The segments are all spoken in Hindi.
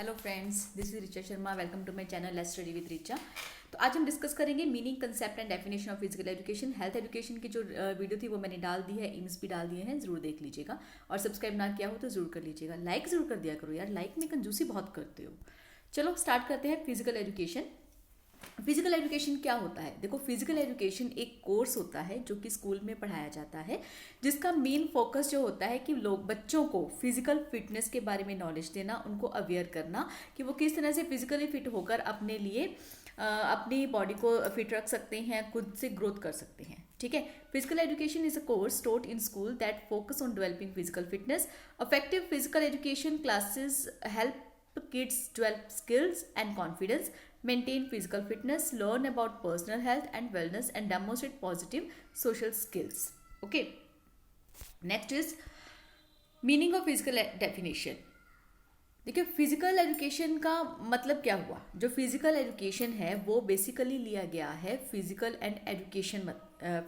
Hello friends, this is Richa Sharma. Welcome to my channel let's study with Richa. तो आज हम डिस्कस करेंगे meaning, concept and definition of physical education. Health education की जो वीडियो थी वो मैंने डाल दी है, इमेज भी डाल दिए हैं, जरूर देख लीजिएगा। और सब्सक्राइब ना किया हो तो जरूर कर लीजिएगा। लाइक जरूर कर दिया करो यार, लाइक में कंजूसी बहुत करते हो। चलो स्टार्ट करते हैं। Physical education. फिजिकल एजुकेशन क्या होता है? देखो, फिजिकल एजुकेशन एक कोर्स होता है जो कि स्कूल में पढ़ाया जाता है, जिसका मेन फोकस जो होता है कि लोग बच्चों को फिजिकल फिटनेस के बारे में नॉलेज देना, उनको अवेयर करना कि वो किस तरह से फिजिकली फिट होकर अपने लिए अपनी बॉडी को फिट रख सकते हैं, खुद से ग्रोथ कर सकते हैं। ठीक है। Physical education is a course taught in school that focus on developing physical fitness. Effective physical education classes help kids develop skills and confidence, maintain physical fitness, learn about personal health and wellness, and demonstrate positive social skills. Okay. Next is meaning of physical definition. देखिए, फिजिकल एजुकेशन का मतलब क्या हुआ? जो फिजिकल एजुकेशन है वो बेसिकली लिया गया है physical and education.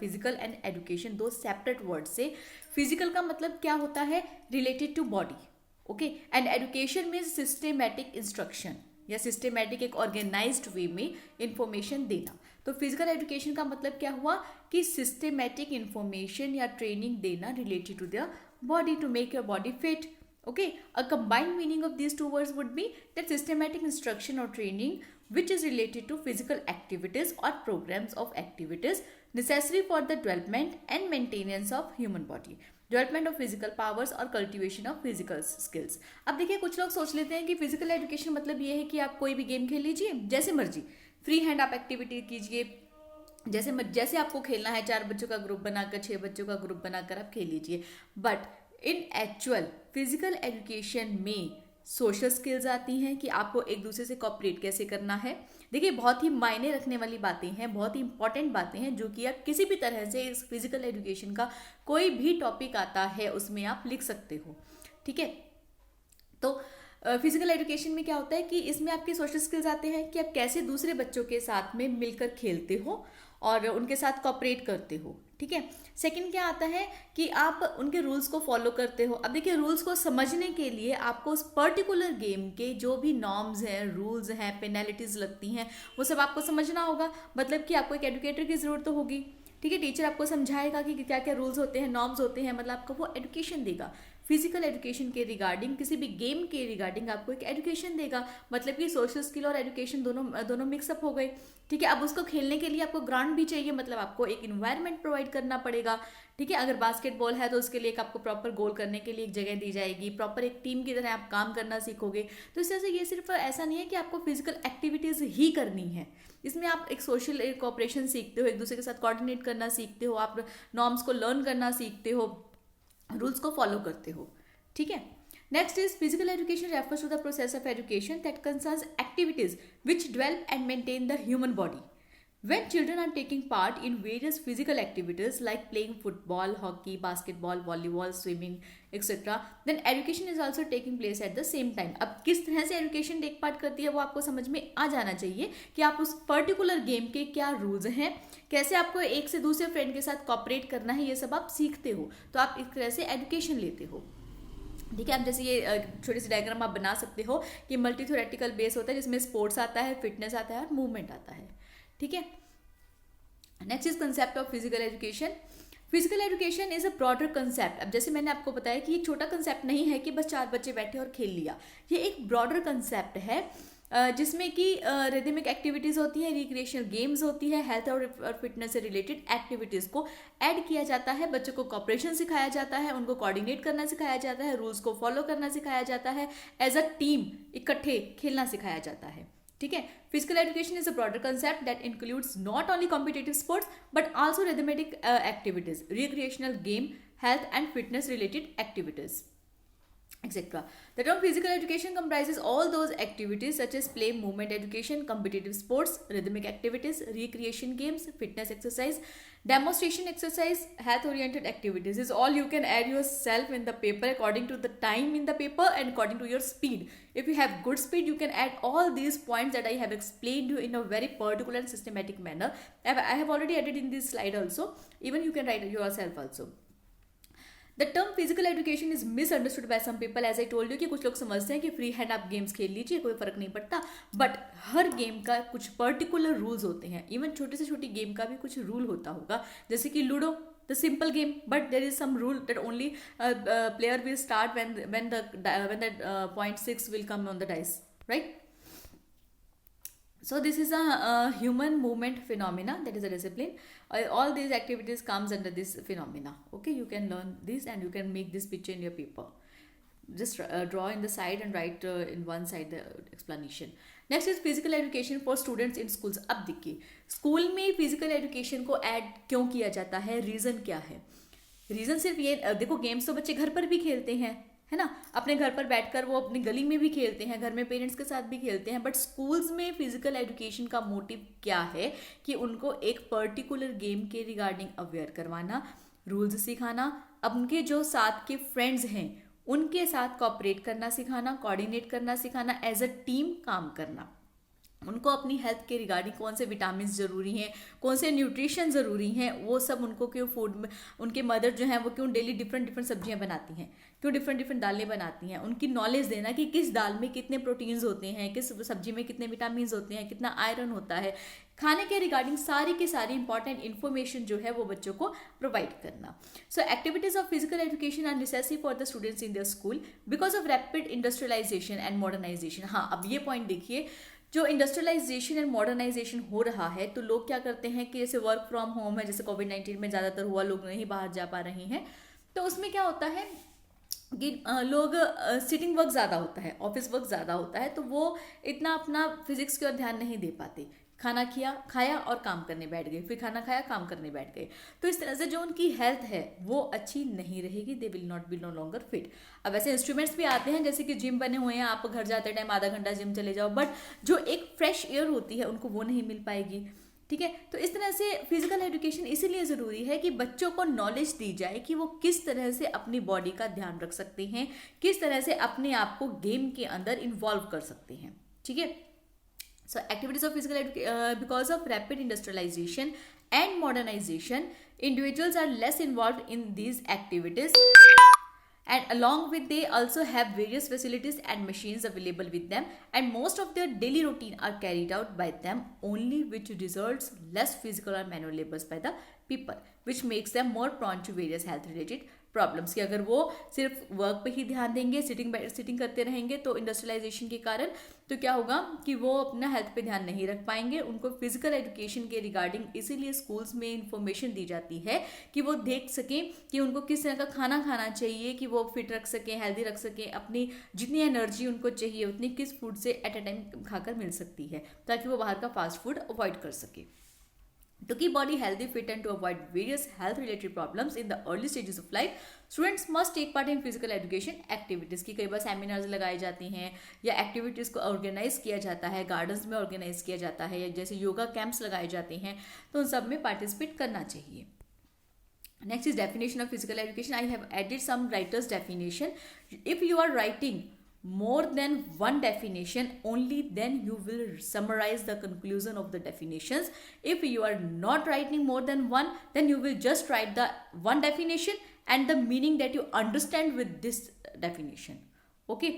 Physical and education दो सेपरेट वर्ड से। फिजिकल का मतलब क्या होता है? Related to body. Okay. And education means systematic instruction या सिस्टेमेटिक एक ऑर्गेनाइज्ड वे में इंफॉर्मेशन देना। तो फिजिकल एजुकेशन का मतलब क्या हुआ कि सिस्टेमेटिक इंफॉर्मेशन या ट्रेनिंग देना related to the body to make your body fit. Okay, a combined meaning of these two words would be that systematic instruction or training which is related to physical activities or programs of activities necessary for the development and maintenance of human body, development of physical powers और cultivation of physical skills। अब देखिए, कुछ लोग सोच लेते हैं कि फिजिकल एजुकेशन मतलब ये है कि आप कोई भी गेम खेल लीजिए जैसे मर्जी, फ्री हैंड आप एक्टिविटी कीजिए जैसे आपको खेलना है। 4 बच्चों का ग्रुप बनाकर, 6 बच्चों का ग्रुप बनाकर आप खेल लीजिए। But in actual physical education में सोशल स्किल्स आती हैं कि आपको एक दूसरे से कॉपरेट कैसे करना है। देखिए, बहुत ही मायने रखने वाली बातें हैं, बहुत ही इंपॉर्टेंट बातें हैं जो कि आप किसी भी तरह से इस फिजिकल एजुकेशन का कोई भी टॉपिक आता है उसमें आप लिख सकते हो। ठीक है। तो फिजिकल एजुकेशन में क्या होता है कि इसमें आपके सोशल स्किल्स आते हैं कि आप कैसे दूसरे बच्चों के साथ में मिलकर खेलते हो और उनके साथ कॉपरेट करते हो। ठीक है। सेकंड क्या आता है कि आप उनके रूल्स को फॉलो करते हो। अब देखिए, रूल्स को समझने के लिए आपको उस पर्टिकुलर गेम के जो भी नॉर्म्स हैं, रूल्स हैं, पेनल्टीज लगती हैं, वो सब आपको समझना होगा। मतलब कि आपको एक एजुकेटर की जरूरत तो होगी। ठीक है। टीचर आपको समझाएगा कि क्या क्या रूल्स होते हैं, नॉर्म्स होते हैं, मतलब आपको वो एजुकेशन देगा। फिजिकल एजुकेशन के रिगार्डिंग, किसी भी गेम के रिगार्डिंग आपको एक एजुकेशन देगा। मतलब कि सोशल स्किल और एजुकेशन दोनों मिक्सअप हो गए। ठीक है। अब उसको खेलने के लिए आपको ग्राउंड भी चाहिए, मतलब आपको एक इन्वायरमेंट प्रोवाइड करना पड़ेगा। ठीक है। अगर बास्केटबॉल है तो उसके लिए आपको प्रॉपर गोल करने के लिए एक जगह दी जाएगी, प्रॉपर एक टीम की तरह आप काम करना सीखोगे। तो इस तरह से ये सिर्फ ऐसा नहीं है कि आपको फिजिकल एक्टिविटीज ही करनी है, इसमें आप एक सोशल कोऑपरेशन सीखते हो, एक दूसरे के साथ कोऑर्डिनेट करना सीखते हो, आप नॉर्म्स को लर्न करना सीखते हो, रूल्स को फॉलो करते हो। ठीक है। Next is physical education refers to the process of education that concerns activities which develop and maintain the human body. When children are taking part in various physical activities like playing football, hockey, basketball, volleyball, swimming, etc., then education is also taking place at the same time. अब किस तरह से एजुकेशन टेक पार्ट करती है वो आपको समझ में आ जाना चाहिए कि आप उस पर्टिकुलर गेम के क्या रूल्स हैं, कैसे आपको एक से दूसरे फ्रेंड के साथ कॉपरेट करना है, ये सब आप सीखते हो। तो आप इस तरह से एजुकेशन लेते हो। ठीक है। आप जैसे ये छोटी सी डायग्राम आप बना सकते हो कि मल्टी थ्योरेटिकल बेस होता है जिसमें स्पोर्ट्स आता है, फिटनेस आता है और मूवमेंट आता है। ठीक है। Next is concept of physical education. Physical education is a broader concept. अब जैसे मैंने आपको बताया कि ये छोटा कंसेप्ट नहीं है कि बस 4 बच्चे बैठे और खेल लिया। ये एक ब्रॉडर कंसेप्ट है जिसमें कि रिदमिक एक्टिविटीज़ होती हैं, रिक्रिएशनल गेम्स होती है, हेल्थ और फिटनेस से रिलेटेड एक्टिविटीज़ को ऐड किया जाता है। बच्चों को कॉपरेशन सिखाया जाता है, उनको कोऑर्डिनेट करना सिखाया जाता है, रूल्स को फॉलो करना सिखाया जाता है, एज अ टीम इकट्ठे खेलना सिखाया जाता है। ठीक है। Physical education is a broader concept that includes not only competitive sports but also rhythmic activities, recreational game, health and fitness related activities, etc. The term physical education comprises all those activities such as play, movement education, competitive sports, rhythmic activities, recreation games, fitness exercise, demonstration exercise, health oriented activities. Is all you can add yourself in the paper according to the time in the paper and according to your speed. If you have good speed, you can add all these points that I have explained you in a very particular and systematic manner. I have already added in this slide also. Even you can write it yourself also. The term physical education is misunderstood by some people, as I told you कि कुछ लोग समझते हैं कि फ्री हैंड आप गेम्स खेल लीजिए, कोई फर्क नहीं पड़ता, बट हर गेम का कुछ पर्टिकुलर रूल्स होते हैं। इवन छोटी से छोटी गेम का भी कुछ रूल होता होगा, जैसे कि ludo, the simple game, but there is sum rule that only player will start when the point 6 will come on the dice, right? So this is a human movement phenomena, that is a discipline. All these activities comes under this phenomena. Okay, you can learn this and you can make this picture in your paper. Just draw in the side and write in one side the explanation. Next is physical education for students in schools. अब देखिए, स्कूल में फिजिकल एजुकेशन को ऐड क्यों किया जाता है, रीज़न क्या है? रीज़न सिर्फ ये, देखो गेम्स तो बच्चे घर पर भी खेलते हैं, है ना, अपने घर पर बैठकर वो अपनी गली में भी खेलते हैं, घर में पेरेंट्स के साथ भी खेलते हैं, बट स्कूल्स में फिजिकल एजुकेशन का मोटिव क्या है कि उनको एक पर्टिकुलर गेम के रिगार्डिंग अवेयर करवाना, रूल्स सिखाना, अब उनके जो साथ के फ्रेंड्स हैं उनके साथ कोऑपरेट करना सिखाना, कोऑर्डिनेट करना सिखाना, एज अ टीम काम करना, उनको अपनी हेल्थ के रिगार्डिंग कौन से विटामिन ज़रूरी हैं, कौन से न्यूट्रिशन ज़रूरी हैं, वो सब उनको क्यों फूड में, उनके मदर जो हैं वो क्यों डेली डिफरेंट डिफरेंट सब्जियां बनाती हैं, क्यों डिफरेंट डिफरेंट दालें बनाती हैं, उनकी नॉलेज देना कि किस दाल में कितने प्रोटीन्स होते हैं, किस सब्जी में कितने विटामिन होते हैं, कितना आयरन होता है, खाने के रिगार्डिंग सारी की सारी इंपॉर्टेंट इन्फॉर्मेशन जो है वो बच्चों को प्रोवाइड करना। So activities of physical education are necessary for the students in the school because of rapid industrialisation and modernisation. हाँ, अब ये पॉइंट देखिए, जो इंडस्ट्रियलाइजेशन एंड मॉडर्नाइजेशन हो रहा है तो लोग क्या करते हैं कि जैसे वर्क फ्रॉम होम है, जैसे कोविड-19 में ज़्यादातर हुआ, लोग नहीं बाहर जा पा रहे हैं, तो उसमें क्या होता है कि लोग सिटिंग वर्क ज़्यादा होता है, ऑफिस वर्क ज़्यादा होता है, तो वो इतना अपना फिजिक्स की ओर ध्यान नहीं दे पाते, खाना खाया और काम करने बैठ गए, फिर खाना खाया काम करने बैठ गए, तो इस तरह से जो उनकी हेल्थ है वो अच्छी नहीं रहेगी, they will not be no longer fit. अब ऐसे इंस्ट्रूमेंट्स भी आते हैं जैसे कि जिम बने हुए हैं, आप घर जाते टाइम आधा घंटा जिम चले जाओ, बट जो एक फ्रेश एयर होती है उनको वो नहीं मिल पाएगी, ठीक है। तो इस तरह से फिजिकल एजुकेशन इसीलिए ज़रूरी है कि बच्चों को नॉलेज दी जाए कि वो किस तरह से अपनी बॉडी का ध्यान रख सकते हैं, किस तरह से अपने आप को गेम के अंदर इन्वॉल्व कर सकते हैं, ठीक है। So activities of physical because of rapid industrialization and modernization, individuals are less involved in these activities, and along with they also have various facilities and machines available with them, and most of their daily routine are carried out by them only, which results less physical or manual labors by the people, which makes them more prone to various health related problems. कि अगर वो सिर्फ वर्क पे ही ध्यान देंगे, सिटिंग करते रहेंगे, तो इंडस्ट्रियलाइजेशन के कारण तो क्या होगा कि वो अपना हेल्थ पे ध्यान नहीं रख पाएंगे। उनको फिजिकल एजुकेशन के रिगार्डिंग इसीलिए स्कूल्स में इंफॉर्मेशन दी जाती है कि वो देख सकें कि उनको किस तरह का खाना खाना चाहिए कि वो फिट रख सकें, हेल्दी रख सकें, अपनी जितनी एनर्जी उनको चाहिए उतनी किस फूड से एट अ टाइम खाकर मिल सकती है, ताकि वो बाहर का फास्ट फूड अवॉइड कर सके। To keep body healthy, fit and to avoid various health related problems in the early stages of life, students must take part in physical education activities। की कई बार सेमिनार्स लगाए जाते हैं या एक्टिविटीज़ को ऑर्गेनाइज किया जाता है, गार्डन्स में ऑर्गेनाइज किया जाता है, या जैसे योगा कैंप्स लगाए जाते हैं, तो उन सब में पार्टिसिपेट करना चाहिए। Next is definition of physical education. I have added some writer's definition. If you are writing more than one definition, only then you will summarize the conclusion of the definitions. If you are not writing more than one, then you will just write the one definition and the meaning that you understand with this definition. Okay,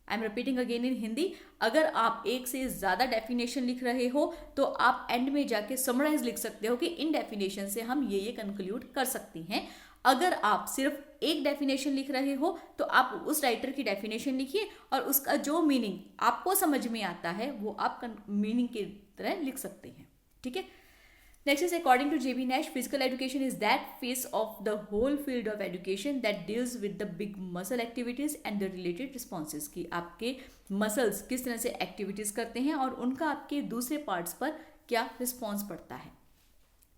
I am repeating again in Hindi. अगर आप एक से ज़्यादा डेफिनेशन लिख रहे हो तो आप एंड में जाके समराइज लिख सकते हो कि इन डेफिनेशन से हम ये कंक्लूड कर सकते हैं। अगर आप सिर्फ एक डेफिनेशन लिख रहे हो तो आप उस राइटर की डेफिनेशन लिखिए और उसका जो मीनिंग आपको समझ में आता है वो आप मीनिंग की तरह लिख सकते हैं, ठीक है। Next is according to J.B. Nash, physical education is that phase of the whole field of education that deals with the big muscle activities and the related responses। कि आपके मसल्स किस तरह से एक्टिविटीज़ करते हैं और उनका आपके दूसरे पार्ट्स पर क्या रिस्पॉन्स पड़ता है।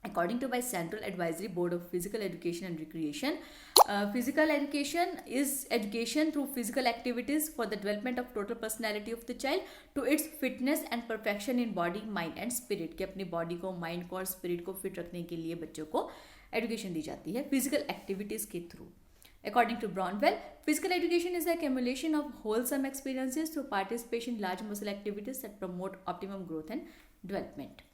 According to by Central Advisory Board of Physical Education and Recreation, physical education is education through physical activities for the development of total personality of the child to its fitness and perfection in body, mind and spirit। कि अपनी बॉडी को, माइंड को और स्पिरिट को फिट रखने के लिए बच्चों को एजुकेशन दी जाती है फिजिकल एक्टिविटीज़ के through. According to Brownwell, physical education is the accumulation of wholesome experiences through participation in large muscle activities that promote optimum growth and development।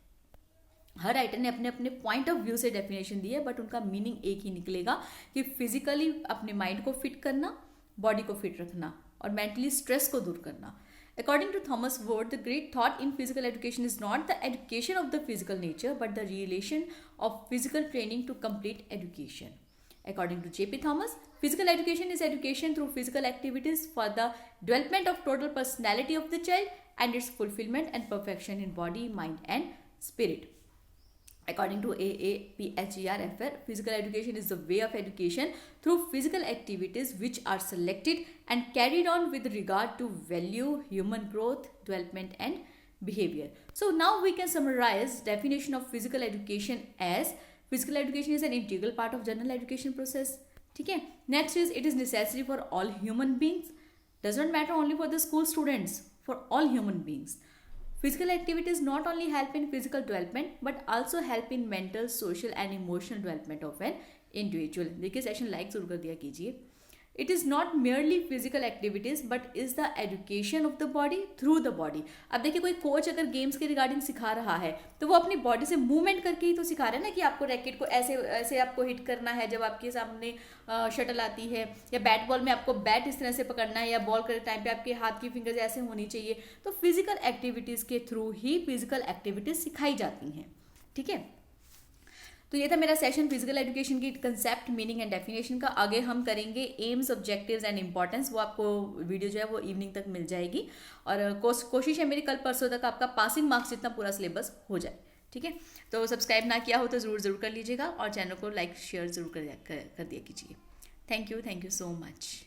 Her writer ने अपने अपने पॉइंट ऑफ व्यू से डेफिनेशन दी है, बट उनका मीनिंग एक ही निकलेगा कि फिजिकली अपने माइंड को फिट करना, बॉडी को फिट रखना और मेंटली स्ट्रेस को दूर करना. According to Thomas Ward, the great thought in physical education is not the education of the physical nature, but the relation of physical training to complete education. According to J.P. Thomas, physical education is education through physical activities for the development of total personality of the child and its fulfillment and perfection in body, mind, and spirit. According to AAPHERFR, physical education is the way of education through physical activities which are selected and carried on with regard to value, human growth, development and behavior. So now we can summarize definition of physical education as physical education is an integral part of general education process. ठीक है. Next is it is necessary for all human beings. Does not matter only for the school students, for all human beings. Physical activities not only help in physical development but also help in mental, social and emotional development of an individual. देखिए सेशन लाइक जरूर कर दिया कीजिए. It is not merely physical activities but is the education of the body through the body. अब देखिए कोई कोच अगर गेम्स के रिगार्डिंग सिखा रहा है तो वो अपनी बॉडी से मूवमेंट करके ही तो सिखा रहा है ना, कि आपको रैकेट को ऐसे ऐसे आपको हिट करना है जब आपके सामने शटल आती है, या बैट बॉल में आपको बैट इस तरह से पकड़ना है, या बॉल करते टाइम पे आपके हाथ की फिंगर्स ऐसे होनी चाहिए. तो फिजिकल एक्टिविटीज़ के थ्रू ही फिजिकल एक्टिविटीज़ सिखाई जाती हैं. ठीक है. तो ये था मेरा सेशन फिजिकल एजुकेशन की कंसेप्ट, मीनिंग एंड डेफिनेशन का. आगे हम करेंगे एम्स, ऑब्जेक्टिव्स एंड इंपॉर्टेंस. वो आपको वीडियो जो है वो इवनिंग तक मिल जाएगी, और कोशिश है मेरी कल परसों तक आपका पासिंग मार्क्स जितना पूरा सिलेबस हो जाए. ठीक है. तो सब्सक्राइब ना किया हो तो ज़रूर कर लीजिएगा, और चैनल को लाइक शेयर ज़रूर कर दिया कीजिए. Thank you so much.